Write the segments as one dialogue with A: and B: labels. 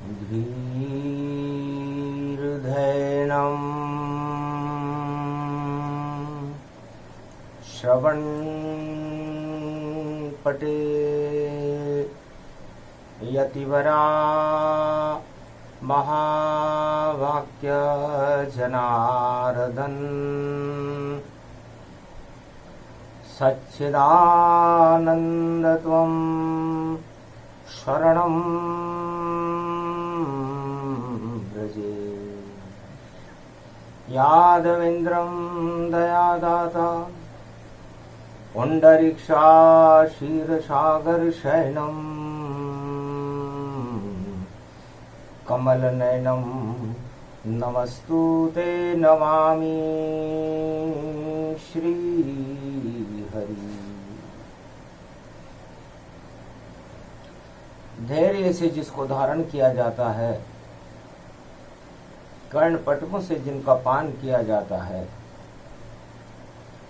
A: धीर्धैनं श्रवणपटे यतिवरा महावाक्य जनार्दन सच्चिदानंद त्वं शरणं व्रजे यादवेन्द्रं दयादाता पुंडरीक्षा क्षीरसागर शयनम् कमलनयनं नमस्तुते नमामि श्रीहरि। धैर्य से जिसको धारण किया जाता है, कर्णपटकों से जिनका पान किया जाता है,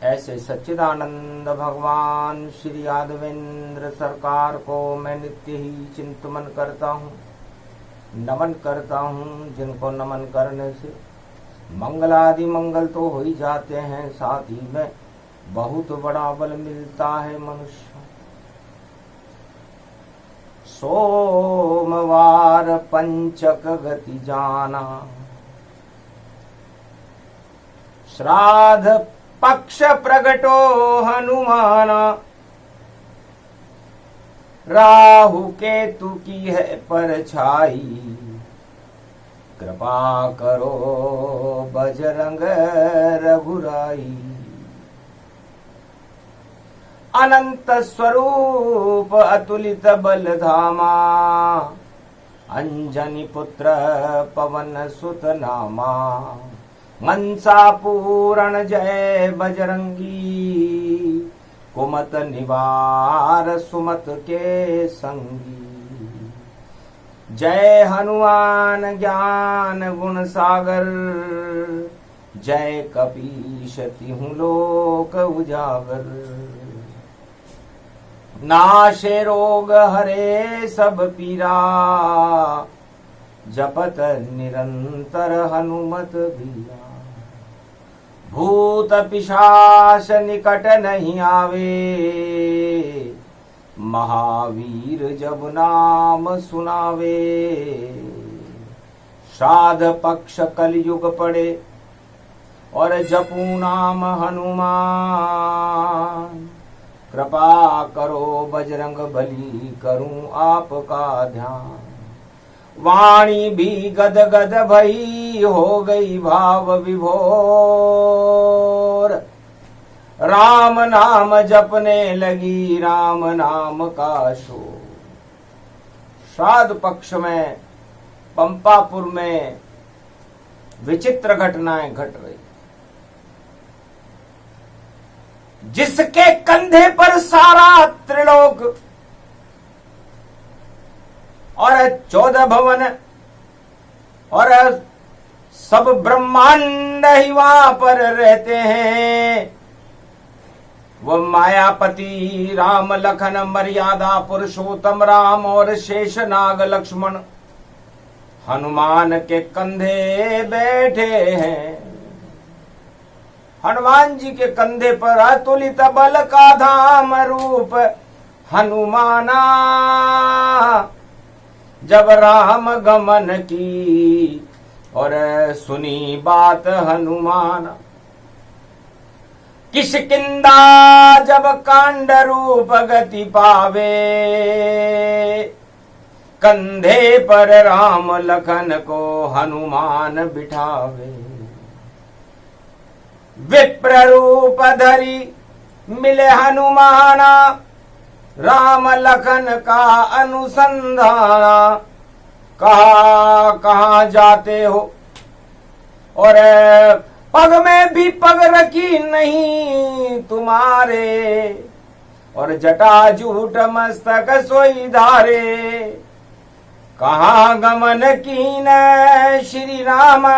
A: ऐसे सच्चिदानंद भगवान श्री यादवेंद्र सरकार को मैं नित्य ही चिंतन करता हूँ, नमन करता हूँ। जिनको नमन करने से मंगलादि मंगल तो हो ही जाते हैं, साथ ही में बहुत बड़ा बल मिलता है मनुष्य। सोमवार पंचक गति जाना, श्राद्ध पक्ष प्रगटो हनुमाना, राहु केतु की है परछाई, कृपा करो बजरंग रघुराई। अनंत स्वरूप अतुलित बल धामा, अंजनी पुत्र पवन सुत नामा। मनसा पूरण जय बजरंगी, कुमत निवार सुमत के संगी। जय हनुमान ज्ञान गुण सागर, जय कपीश तिहुँ लोक उजागर। नाशे रोग हरे सब पीरा, जपत निरंतर हनुमत बीरा। भूत पिशाच निकट नहीं आवे, महावीर जब नाम सुनावे। श्राद्ध पक्ष कलयुग पड़े और जपू नाम हनुमान। कृपा करो बजरंग बली, करूं आपका ध्यान। वाणी भी गद गद भई, हो गई भाव विभोर। राम नाम जपने लगी, राम नाम का शोर। श्राद्ध पक्ष में पंपापुर में विचित्र घटनाएं घट रही। जिसके कंधे पर सारा त्रिलोक और 14 भवन और सब ब्रह्मांड ही वहां पर रहते हैं। वो मायापति राम लखन मर्यादा पुरुषोत्तम राम और शेषनाग लक्ष्मण हनुमान के कंधे बैठे हैं। हनुमान जी के कंधे पर अतुलित बल का धाम रूप हनुमाना। जब राम गमन की और सुनी बात हनुमान, किष्किंधा जब कांड रूप गति पावे। कंधे पर राम लखन को हनुमान बिठावे। विप्र रूप धरी मिले हनुमाना, राम लखन का अनुसंधाना। कहा कहाँ जाते हो और पग में भी पग रखी नहीं तुम्हारे। और जटा जूट मस्तक सोई धारे। कहाँ गमन कीन श्री रामा,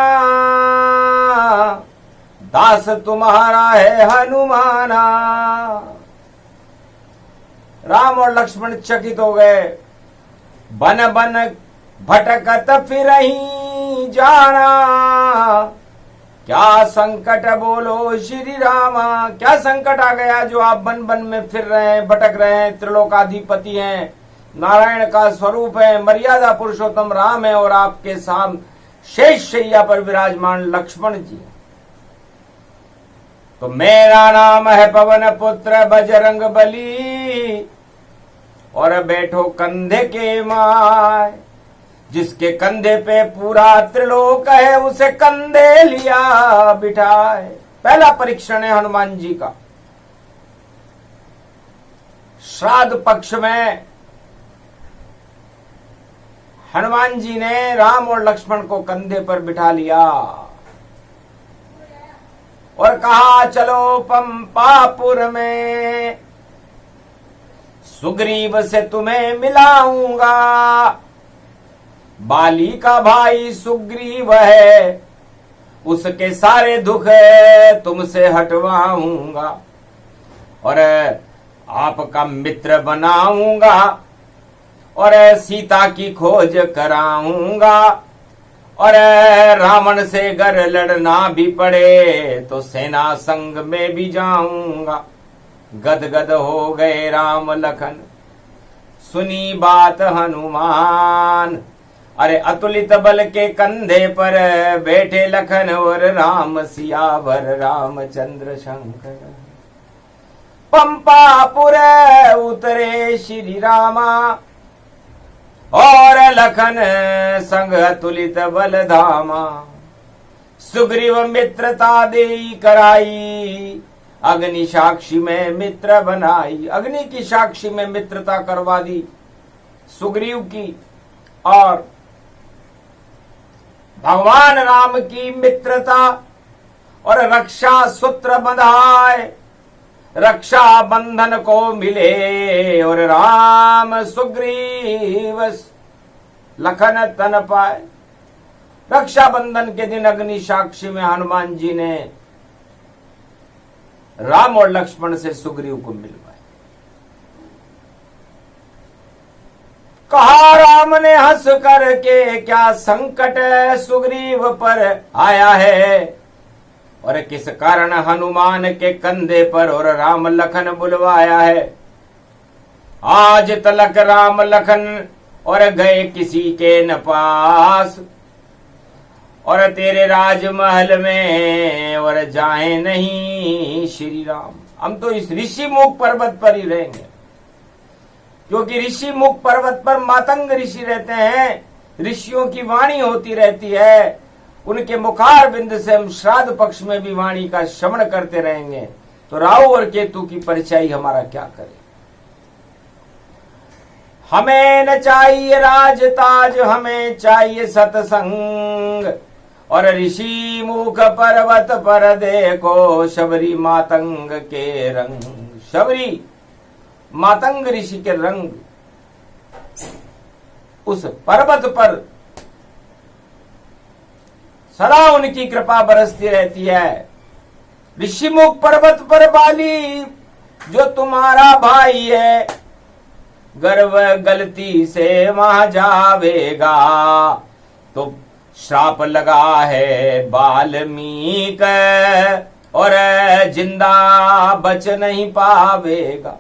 A: दास तुम्हारा है हनुमाना। राम और लक्ष्मण चकित हो गए। बन बन भटकत फिरहीं जाना, क्या संकट बोलो श्री रामा। क्या संकट आ गया जो आप बन बन में फिर रहे हैं, भटक रहे हैं। त्रिलोकाधिपति हैं, नारायण का स्वरूप है, मर्यादा पुरुषोत्तम राम है, और आपके सामने शेष शैया पर विराजमान लक्ष्मण जी। तो मेरा नाम है पवन पुत्र बजरंग बली, और बैठो कंधे के माय। जिसके कंधे पे पूरा त्रिलोक है, उसे कंधे लिया बिठाए। पहला परीक्षण है हनुमान जी का। श्राद्ध पक्ष में हनुमान जी ने राम और लक्ष्मण को कंधे पर बिठा लिया और कहा, चलो पंपापुर में सुग्रीव से तुम्हें मिलाऊंगा। बाली का भाई सुग्रीव है, उसके सारे दुख तुमसे हटवाऊंगा और आपका मित्र बनाऊंगा और सीता की खोज कराऊंगा। और रावण से गर लड़ना भी पड़े तो सेना संग में भी जाऊंगा। गदगद हो गए राम लखन, सुनी बात हनुमान। अरे अतुलित बल के कंधे पर बैठे लखन और राम सियावर रामचंद्र शंकर। पंपापुर उतरे श्री रामा और लखन संग अतुलित बल धामा। सुग्रीव मित्रता देई कराई, अग्नि साक्षी में मित्र बनाई। अग्नि की साक्षी में मित्रता करवा दी सुग्रीव की, और भगवान राम की मित्रता और रक्षा सूत्र बंधाए। रक्षा बंधन को मिले और राम सुग्रीव लखन तन पाए। रक्षा बंधन के दिन अग्नि साक्षी में हनुमान जी ने राम और लक्ष्मण से सुग्रीव को मिलवाए। कहा राम ने हंस करके, क्या संकट सुग्रीव पर आया है और किस कारण हनुमान के कंधे पर और राम लखन बुलवाया है। आज तलक राम लखन और गए किसी के न पास, और तेरे राजमहल में और जाए नहीं श्री राम। हम तो इस ऋषि मुख पर्वत पर ही रहेंगे, क्योंकि ऋषि मुख पर्वत पर मातंग ऋषि रहते हैं। ऋषियों की वाणी होती रहती है, उनके मुखार बिंद से हम श्राद्ध पक्ष में भी वाणी का श्रवण करते रहेंगे। तो राहु और केतु की परिचय हमारा क्या करे। हमें न चाहिए राज ताज, हमें चाहिए सत्संग। और ऋषि मुख पर्वत पर देखो शबरी मातंग के रंग। शबरी मातंग ऋषि के रंग उस पर्वत पर सदा उनकी कृपा बरसती रहती है। ऋषिमुख पर्वत पर बाली जो तुम्हारा भाई है, गर्व गलती से वहां जावेगा तो श्राप लगा है वाल्मीक और जिंदा बच नहीं पावेगा।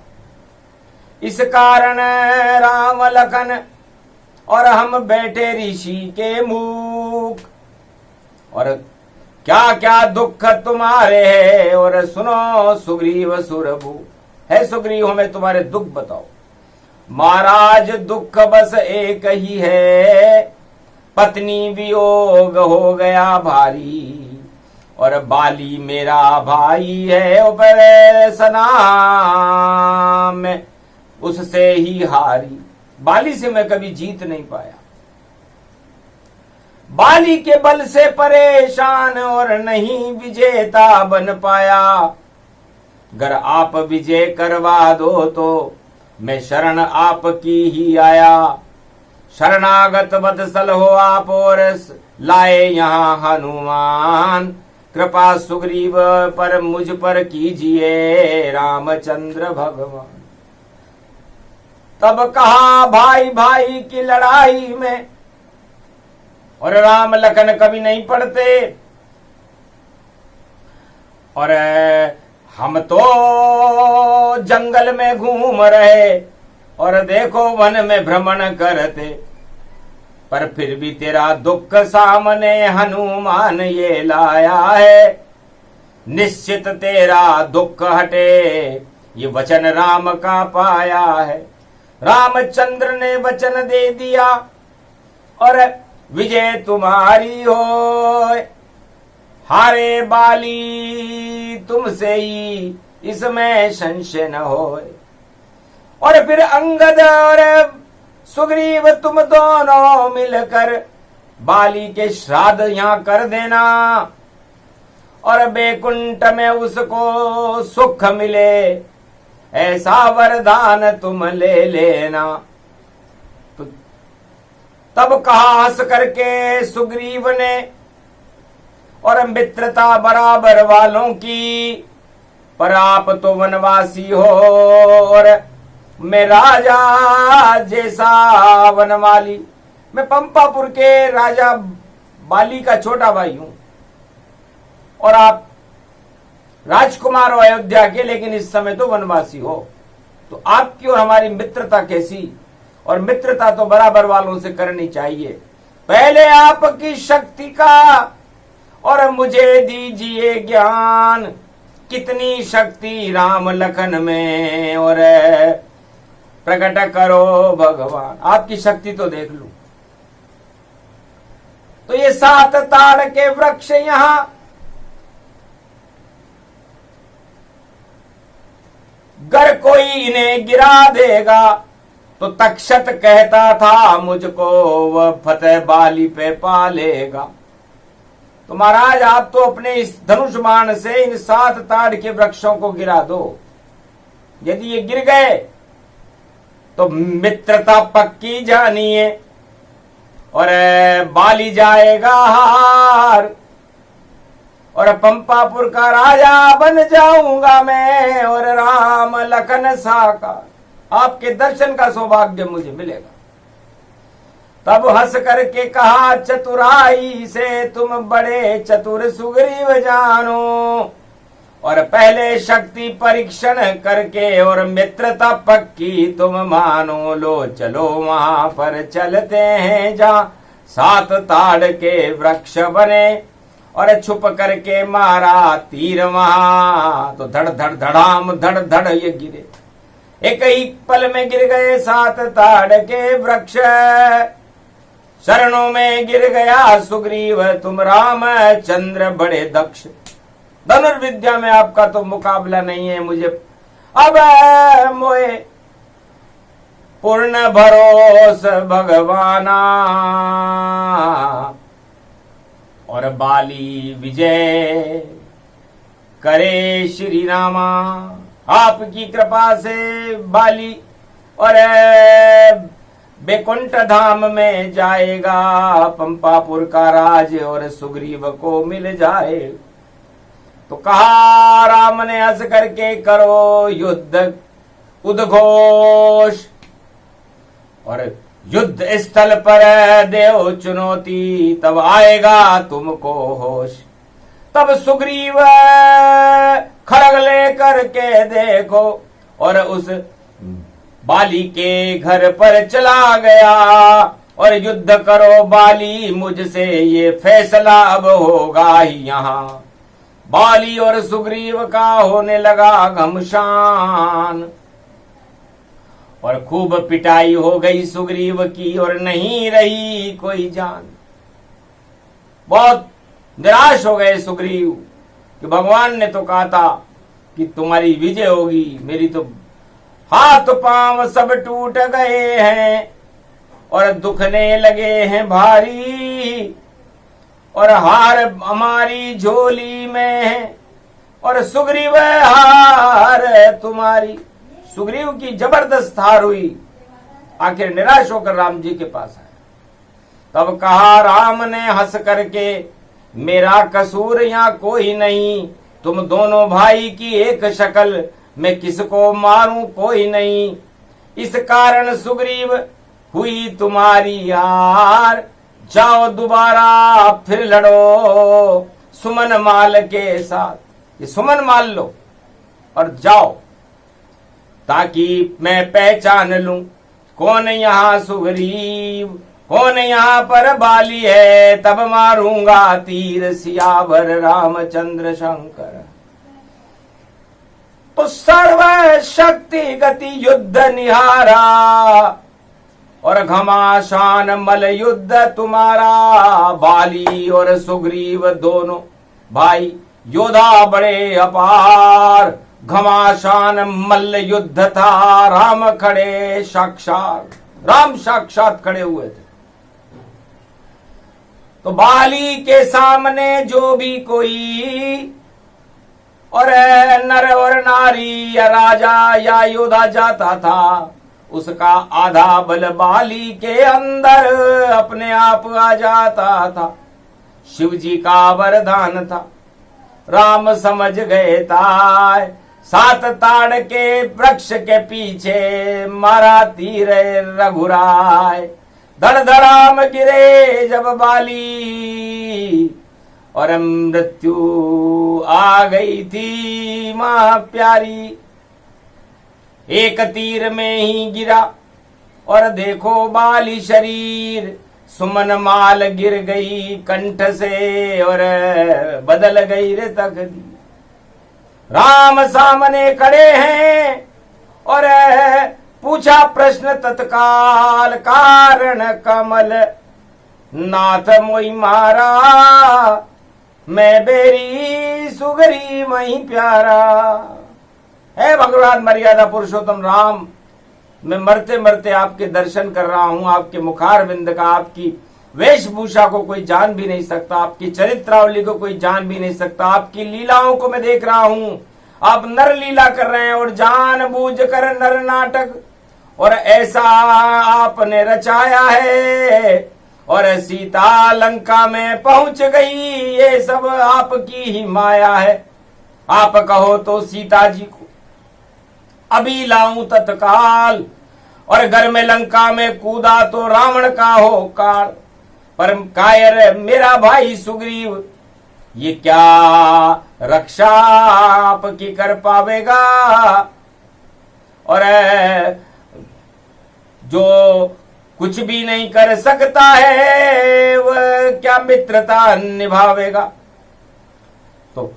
A: इस कारण राम लखन और हम बैठे ऋषि के मुख, और क्या क्या दुख तुम्हारे है और सुनो सुग्रीव सुरभु। है सुग्रीव, हमें तुम्हारे दुख बताओ। महाराज दुख बस एक ही है, पत्नी वियोग हो गया भारी, और बाली मेरा भाई है ऊपर सना में उससे ही हारी। बाली से मैं कभी जीत नहीं पाया, बाली के बल से परेशान और नहीं विजेता बन पाया। अगर आप विजय करवा दो तो मैं शरण आपकी ही आया। शरणागत वत्सल हो आप और लाए यहाँ हनुमान। कृपा सुग्रीव पर मुझ पर कीजिए रामचंद्र भगवान। तब कहा भाई भाई की लड़ाई में और राम लखन कभी नहीं पढ़ते। और हम तो जंगल में घूम रहे और देखो वन में भ्रमण करते, पर फिर भी तेरा दुख सामने हनुमान ये लाया है। निश्चित तेरा दुख हटे ये वचन राम का पाया है। रामचंद्र ने वचन दे दिया और विजय तुम्हारी हो। हारे बाली तुमसे ही इसमें संशय न हो। और फिर अंगद और सुग्रीव तुम दोनों मिलकर बाली के श्राद्ध यहां कर देना और बैकुंठ में उसको सुख मिले ऐसा वरदान तुम ले लेना। तो तब कहा हंस करके सुग्रीव ने, और मित्रता बराबर वालों की, पर आप तो वनवासी हो और मैं राजा जैसा वनवाली। मैं पंपापुर के राजा बाली का छोटा भाई हूं और आप राजकुमार हो अयोध्या के, लेकिन इस समय तो वनवासी हो। तो आपकी और हमारी मित्रता कैसी? और मित्रता तो बराबर वालों से करनी चाहिए। पहले आपकी शक्ति का और मुझे दीजिए ज्ञान, कितनी शक्ति राम लखन में और प्रकट करो भगवान। आपकी शक्ति तो देख लूं। तो ये 7 ताड़ के वृक्ष यहां गर कोई इन्हें गिरा देगा, तो तक्षत कहता था मुझको वह फतेह बाली पे पालेगा। तो महाराज आप तो अपने इस धनुष बाण से इन 7 ताड़ के वृक्षों को गिरा दो। यदि ये गिर गए तो मित्रता पक्की जानिए और बाली जाएगा हार और पंपापुर का राजा बन जाऊंगा मैं और राम लखन साकार। आपके दर्शन का सौभाग्य मुझे मिलेगा। तब हंस करके कहा चतुराई से तुम बड़े चतुर सुग्रीव जानो, और पहले शक्ति परीक्षण करके और मित्रता पक्की तुम मानो। लो चलो वहां पर चलते हैं जहां 7 ताड़ के वृक्ष बने और छुप करके मारा तीर वहां। तो धड़ धड़ धड़ाम धड़ धड़ ये गिरे, एक ही पल में गिर गए 7 ताड़ के वृक्ष। शरणों में गिर गया सुग्रीव तुम रामचंद्र बड़े दक्ष। धनुर्विद्या में आपका तो मुकाबला नहीं है मुझे। अब मोए पूर्ण भरोस भगवाना और बाली विजय करे श्री रामा। आपकी कृपा से बाली और बैकुंठ धाम में जाएगा, पंपापुर का राज और सुग्रीव को मिल जाए। तो कहा राम ने हंस करके करो युद्ध उद्घोष, और युद्ध स्थल पर देव चुनौती तब आएगा तुमको होश। तब सुग्रीव खड़ग ले करके देखो और उस बाली के घर पर चला गया और युद्ध करो बाली मुझसे ये फैसला अब होगा ही यहाँ। बाली और सुग्रीव का होने लगा घमसान और खूब पिटाई हो गई सुग्रीव की और नहीं रही कोई जान। बहुत निराश हो गए सुग्रीव कि भगवान ने तो कहा था कि तुम्हारी विजय होगी, मेरी तो हाथ पांव सब टूट गए हैं और दुखने लगे हैं भारी और हार हमारी झोली में है और सुग्रीव हार तुम्हारी। सुग्रीव की जबरदस्त हार हुई। आखिर निराश होकर राम जी के पास आए। तब कहा राम ने हंस करके मेरा कसूर यहाँ कोई नहीं, तुम दोनों भाई की एक शक्ल, मैं किसको मारूं कोई नहीं। इस कारण सुग्रीव हुई तुम्हारी हार, जाओ दोबारा फिर लड़ो सुमन माल के साथ। ये सुमन माल लो और जाओ, ताकि मैं पहचान लूं कौन यहाँ सुग्रीव, कौन यहाँ पर बाली है। तब मारूंगा तीर सियावर रामचंद्र शंकर। तो सर्व शक्ति गति युद्ध निहारा, और घमासान मल युद्ध तुम्हारा। बाली और सुग्रीव दोनों भाई योद्धा बड़े अपार, घमासान मल्ल युद्ध था। राम खड़े साक्षात, राम साक्षात खड़े हुए थे। तो बाली के सामने जो भी कोई और नर और नारी या राजा या योद्धा जाता था, उसका आधा बल बाली के अंदर अपने आप आ जाता था। शिव जी का वरदान था, राम समझ गए था। 7 ताड़ के वृक्ष के पीछे मारा तीर रघुराय। धड़ धड़ाम गिरे जब बाली, और मृत्यु आ गई थी मां प्यारी। एक तीर में ही गिरा और देखो बाली शरीर, सुमन माल गिर गई कंठ से और बदल गई रे तकदीर। राम सामने खड़े हैं और पूछा प्रश्न तत्काल, कारण कमल नाथ मोई मारा। मैं बेरी सुगरी मही प्यारा। है भगवान मर्यादा पुरुषोत्तम राम, मैं मरते मरते आपके दर्शन कर रहा हूं। आपके मुखार बिंद का, आपकी वेशभूषा को कोई जान भी नहीं सकता, आपकी चरित्रावली को कोई जान भी नहीं सकता। आपकी लीलाओं को मैं देख रहा हूं। आप नर लीला कर रहे हैं और जानबूझ कर नर नाटक, और ऐसा आपने रचाया है। और सीता लंका में पहुंच गई, ये सब आपकी ही माया है। आप कहो तो सीता जी को अभी लाऊं तत्काल, और घर में लंका में कूदा तो रावण का हो काल। पर कायर मेरा भाई सुग्रीव, ये क्या रक्षा आपकी कर पावेगा। और जो कुछ भी नहीं कर सकता है, वह क्या मित्रता निभावेगा। तो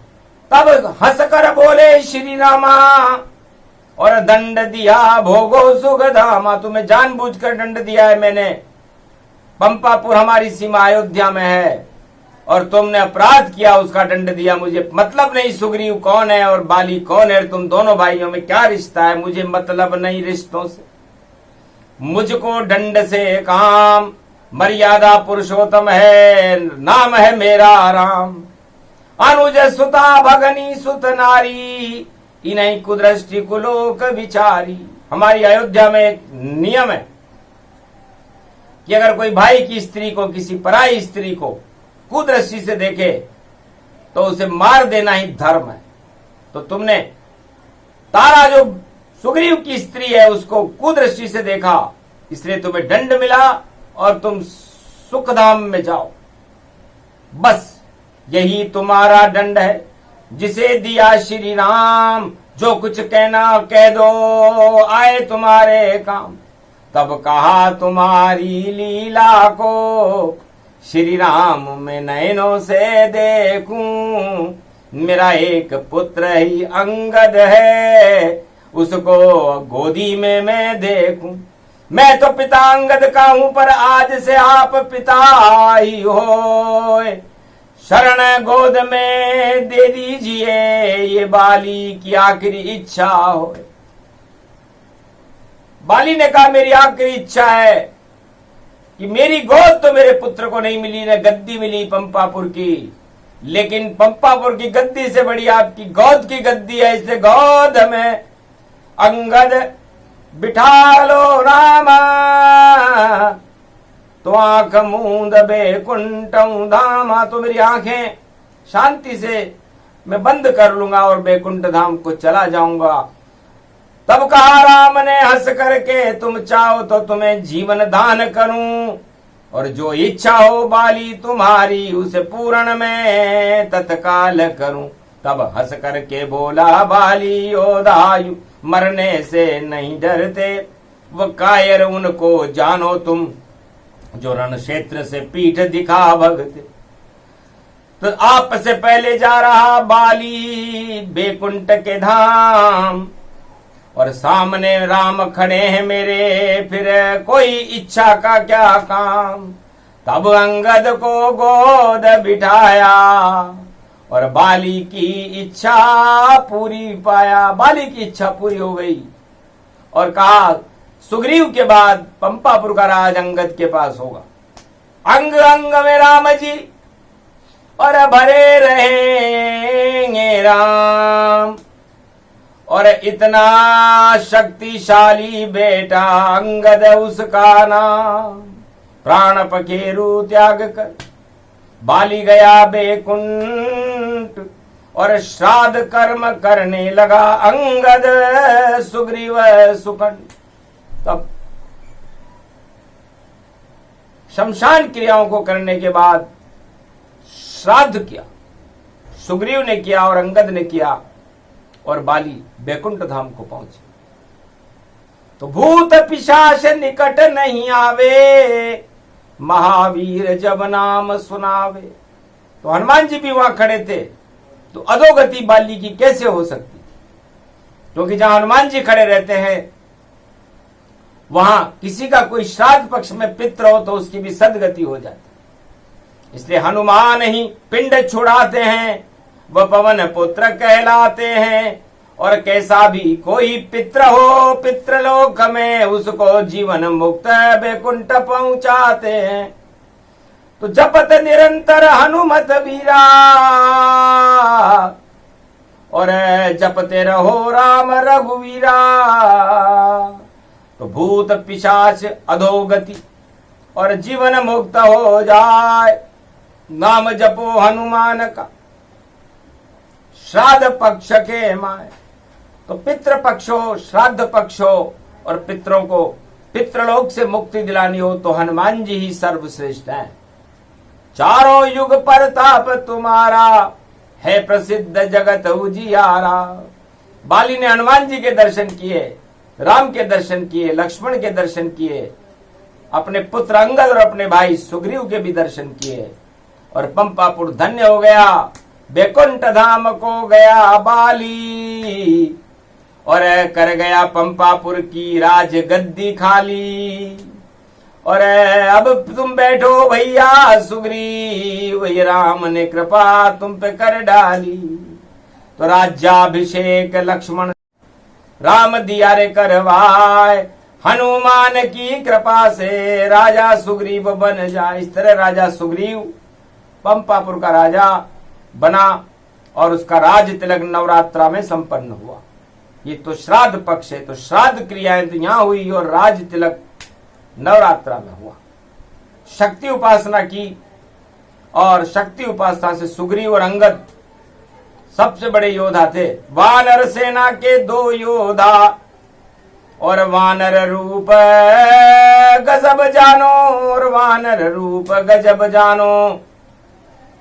A: तब हंसकर बोले श्री रामा, और दंड दिया भोगो सुगधामा। तुम्हें जानबूझकर दंड दिया है मैंने। पंपापुर हमारी सीमा अयोध्या में है, और तुमने अपराध किया, उसका दंड दिया। मुझे मतलब नहीं सुग्रीव कौन है और बाली कौन है, तुम दोनों भाइयों में क्या रिश्ता है, मुझे मतलब नहीं रिश्तों से। मुझको दंड से काम, मर्यादा पुरुषोत्तम है, नाम है मेरा राम। अनुज सुता भगनी सुत नारी, इन्हीं कुदृष्टि कुलोक विचारी। हमारी अयोध्या में एक नियम है कि अगर कोई भाई की स्त्री को, किसी पराई स्त्री को कुदृष्टि से देखे तो उसे मार देना ही धर्म है। तो तुमने तारा जो सुग्रीव की स्त्री है उसको कुदृष्टि से देखा, इसलिए तुम्हें दंड मिला और तुम सुखधाम में जाओ। बस यही तुम्हारा दंड है, जिसे दिया श्री राम। जो कुछ कहना कह दो, आए तुम्हारे काम। तब कहा तुम्हारी लीला को, श्री राम मैं नयनों से देखूं। मेरा एक पुत्र ही अंगद है, उसको गोदी में मैं देखूं। मैं तो पिता अंगद का हूं, पर आज से आप पिता ही हो। शरण गोद में दे दीजिए, ये बाली की आखिरी इच्छा हो। बाली ने कहा मेरी आखिरी इच्छा है कि मेरी गोद तो मेरे पुत्र को नहीं मिली, न गद्दी मिली पंपापुर की, लेकिन पंपापुर की गद्दी से बड़ी आपकी गोद की गद्दी है। इसलिए गोद में अंगद बिठा लो रामा, तो आंख मूंद बेकुंठम धामा। तो मेरी आंखें शांति से मैं बंद कर लूंगा और बेकुंठ धाम को चला जाऊंगा। तब कहा राम ने हंस करके, तुम चाहो तो तुम्हें जीवन दान करूं, और जो इच्छा हो बाली तुम्हारी उसे पूर्ण में तत्काल करूं। तब हंस करके बोला बाली योधायु मरने से नहीं डरते, वो कायर उनको जानो तुम जो रण क्षेत्र से पीठ दिखा भगते। तो आप से पहले जा रहा बाली बैकुंठ के धाम, और सामने राम खड़े हैं मेरे, फिर कोई इच्छा का क्या काम। तब अंगद को गोद बिठाया और बाली की इच्छा पूरी पाया। बाली की इच्छा पूरी हो गई और कहा सुग्रीव के बाद पंपापुर का राज अंगद के पास होगा। अंग अंग में राम जी और भरे रहेंगे राम, और इतना शक्तिशाली बेटा अंगद उसका नाम। प्राण पखेरु त्याग कर बाली गया बैकुंठ, और श्राद्ध कर्म करने लगा अंगद सुग्रीव सुकंठ। तब शमशान क्रियाओं को करने के बाद श्राद्ध किया, सुग्रीव ने किया और अंगद ने किया, और बाली बैकुंठ धाम को पहुंचे। तो भूत पिशाच निकट नहीं आवे, महावीर जब नाम सुनावे। तो हनुमान जी भी वहां खड़े थे, तो अधोगति बाली की कैसे हो सकती? क्योंकि जहां हनुमान जी खड़े रहते हैं वहां किसी का कोई श्राद्ध पक्ष में पितृ हो तो उसकी भी सदगति हो जाती। इसलिए हनुमान ही पिंड छुड़ाते हैं, वह पवन पुत्र कहलाते हैं। और कैसा भी कोई पितृ हो पितृलोक में, उसको जीवन मुक्त बैकुंठ पहुंचाते हैं। तो जपत निरंतर हनुमत वीरा, और जपते रहो राम रघुवीरा। तो भूत पिशाच अधोगति और जीवन मुक्त हो जाए, नाम जपो हनुमान का श्राद्ध पक्ष के माए। तो पितृ पक्ष हो, श्राद्ध पक्ष हो, और पितरों को पितृलोक से मुक्ति दिलानी हो तो हनुमान जी ही सर्वश्रेष्ठ हैं। चारों युग प्रताप तुम्हारा, है प्रसिद्ध जगत उजियारा। बाली ने हनुमान जी के दर्शन किए, राम के दर्शन किए, लक्ष्मण के दर्शन किए, अपने पुत्र अंगद और अपने भाई सुग्रीव के भी दर्शन किए, और पंपापुर धन्य हो गया। बैकुंठ धाम को गया बाली, और कर गया पंपापुर की राज गद्दी खाली। और अब तुम बैठो भैया सुग्रीव, ये राम ने कृपा तुम पे कर डाली। तो राज्याभिषेक लक्ष्मण राम दिया रे करवाए, हनुमान की कृपा से राजा सुग्रीव बन जाए। इस तरह राजा सुग्रीव पंपापुर का राजा बना, और उसका राज तिलक नवरात्रा में संपन्न हुआ। ये तो श्राद्ध पक्ष है, तो श्राद्ध क्रियाएं तो यहां हुई और राज तिलक नवरात्रा में हुआ। शक्ति उपासना की, और शक्ति उपासना से सुग्रीव और अंगद सबसे बड़े योद्धा थे। वानर सेना के दो योद्धा, और वानर रूप गजब जानो, और वानर रूप गजब जानो।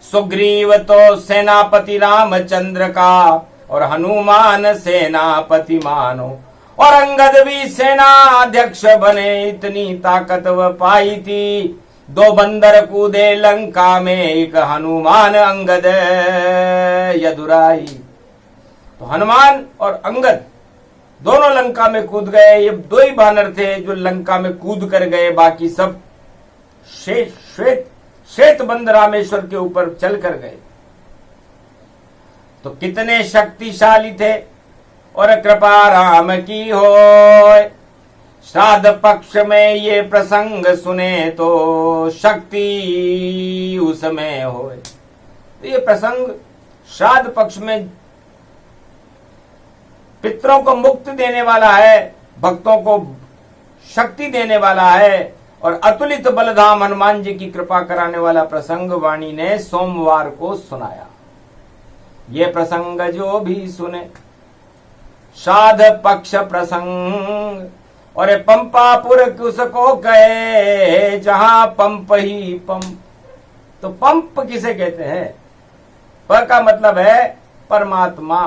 A: सुग्रीव तो सेनापति रामचंद्र का, और हनुमान सेनापति मानो। और अंगद भी सेनाध्यक्ष बने, इतनी ताकत वह पाई थी। दो बंदर कूदे लंका में, एक हनुमान अंगद यदुराई। तो हनुमान और अंगद दोनों लंका में कूद गए। ये दो ही बानर थे जो लंका में कूद कर गए, बाकी सब श्वेत बंद रामेश्वर के ऊपर चल कर गए। तो कितने शक्तिशाली थे, और कृपा राम की होय। श्राद्ध पक्ष में ये प्रसंग सुने तो शक्ति उसमें होय। तो ये प्रसंग श्राद्ध पक्ष में पितरों को मुक्ति देने वाला है, भक्तों को शक्ति देने वाला है, और अतुलित बलधाम हनुमान जी की कृपा कराने वाला प्रसंग वाणी ने सोमवार को सुनाया। ये प्रसंग जो भी सुने श्राद्ध पक्ष प्रसंग, और पंपापुर किसको कहे जहां पंप ही पंप। तो पंप किसे कहते हैं? प का मतलब है परमात्मा,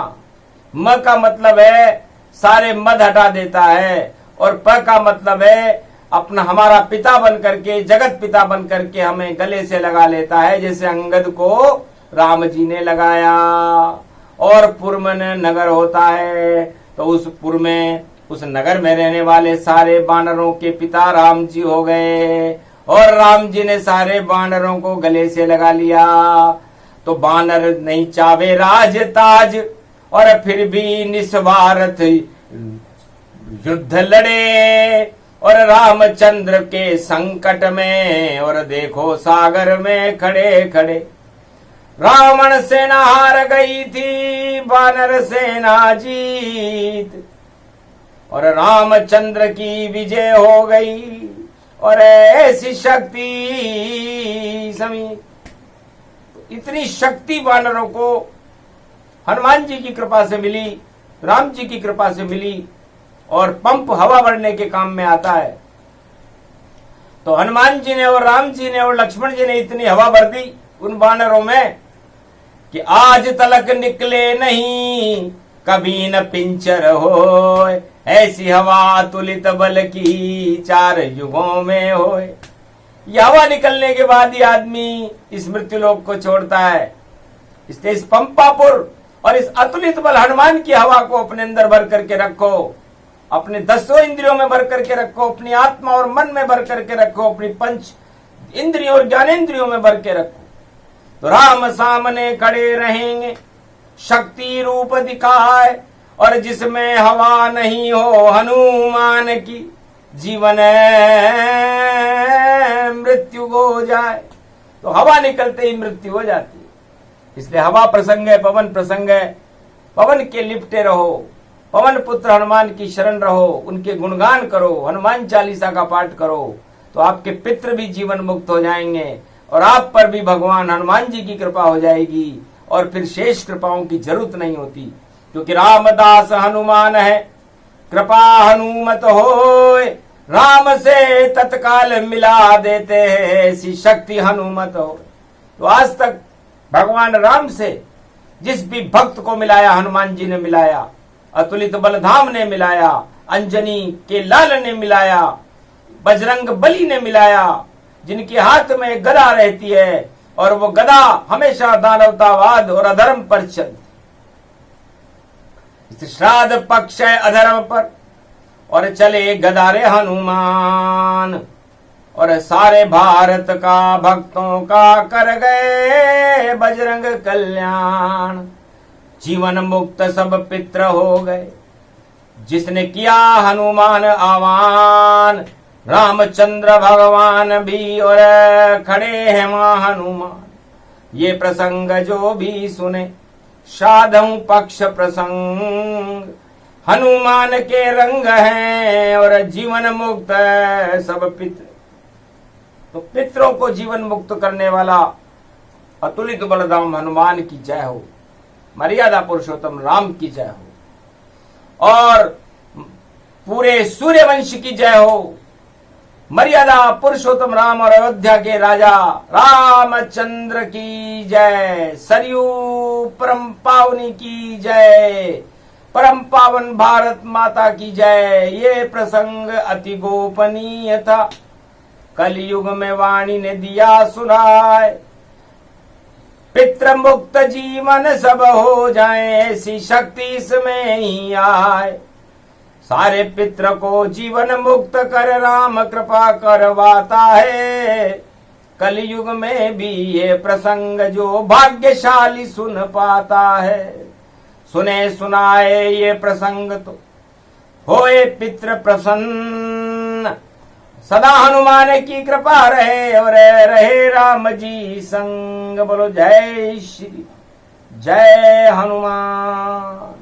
A: म का मतलब है सारे मद हटा देता है, और प का मतलब है अपना हमारा पिता बन करके, जगत पिता बन करके हमें गले से लगा लेता है, जैसे अंगद को राम जी ने लगाया। और पुर में नगर होता है, तो उस पुर में, उस नगर में रहने वाले सारे बानरों के पिता राम जी हो गए, और राम जी ने सारे बानरों को गले से लगा लिया। तो बानर नहीं चावे राज ताज, और फिर भी निस्वार्थ युद्ध लड़े, और रामचंद्र के संकट में, और देखो सागर में खड़े खड़े। रावण सेना हार गई थी, वानर सेना जीत, और रामचंद्र की विजय हो गई, और ऐसी शक्ति समीप। इतनी शक्ति वानरों को हनुमान जी की कृपा से मिली, राम जी की कृपा से मिली, और पंप हवा भरने के काम में आता है। तो हनुमान जी ने और राम जी ने और लक्ष्मण जी ने इतनी हवा भर दी उन वानरों में कि आज तलक निकले नहीं कभी न पिंचर हो, ऐसी हवा अतुलित बल की 4 युगों में होए। यह हवा निकलने के बाद ही आदमी इस मृत्युलोक को छोड़ता है। इसलिए इस पंपापुर और इस अतुलित बल हनुमान की हवा को अपने अंदर भर करके रखो, अपने 10 इंद्रियों में भर करके रखो, अपनी आत्मा और मन में भर करके रखो, अपनी 5 इंद्रियों और ज्ञानेंद्रियों में भर के रखो। तो राम सामने खड़े रहेंगे, शक्ति रूप दिखाए, और जिसमें हवा नहीं हो हनुमान की, जीवन मृत्यु हो जाए। तो हवा निकलते ही मृत्यु हो जाती है। इसलिए हवा प्रसंग है, पवन प्रसंग है। पवन के लिपटे रहो, पवन पुत्र हनुमान की शरण रहो, उनके गुणगान करो, हनुमान चालीसा का पाठ करो, तो आपके पितृ भी जीवन मुक्त हो जाएंगे, और आप पर भी भगवान हनुमान जी की कृपा हो जाएगी, और फिर शेष कृपाओं की जरूरत नहीं होती, क्योंकि रामदास हनुमान है, कृपा हनुमत होए, राम से तत्काल मिला देते हैं, ऐसी शक्ति हनुमत हो। तो आज तक भगवान राम से जिस भी भक्त को मिलाया हनुमान जी ने मिलाया, अतुलित बलधाम ने मिलाया, अंजनी के लाल ने मिलाया, बजरंग बली ने मिलाया, जिनके हाथ में गदा रहती है, और वो गदा हमेशा दानवतावाद और अधर्म पर चलती। श्राद्ध पक्ष है अधर्म पर, और चले गदारे हनुमान, और सारे भारत का भक्तों का कर गए बजरंग कल्याण। जीवन मुक्त सब पित्र हो गए, जिसने किया हनुमान आह्वान, रामचंद्र भगवान भी और खड़े हैं वहां हनुमान। ये प्रसंग जो भी सुने साधु पक्ष प्रसंग, हनुमान के रंग हैं और जीवन मुक्त सब पित्र। तो पितरों को जीवन मुक्त करने वाला अतुलित बलधाम हनुमान की जय हो, मर्यादा पुरुषोत्तम राम की जय हो, और पूरे सूर्यवंश की जय हो, मर्यादा पुरुषोत्तम राम और अयोध्या के राजा रामचंद्र की जय, सरयू परम पावनी की जय, परम पावन भारत माता की जय। ये प्रसंग अति गोपनीय था, कलयुग में वाणी ने दिया सुनाए, पितृ मुक्त जीवन सब हो जाए, ऐसी शक्ति इसमें ही आए। सारे पितृ को जीवन मुक्त कर राम कृपा करवाता है, कलयुग में भी ये प्रसंग जो भाग्यशाली सुन पाता है। सुने सुनाए ये प्रसंग तो होए पितृ प्रसन्न, सदा हनुमान की कृपा रहे और रहे राम जी संग। बोलो जय श्री, जय हनुमान।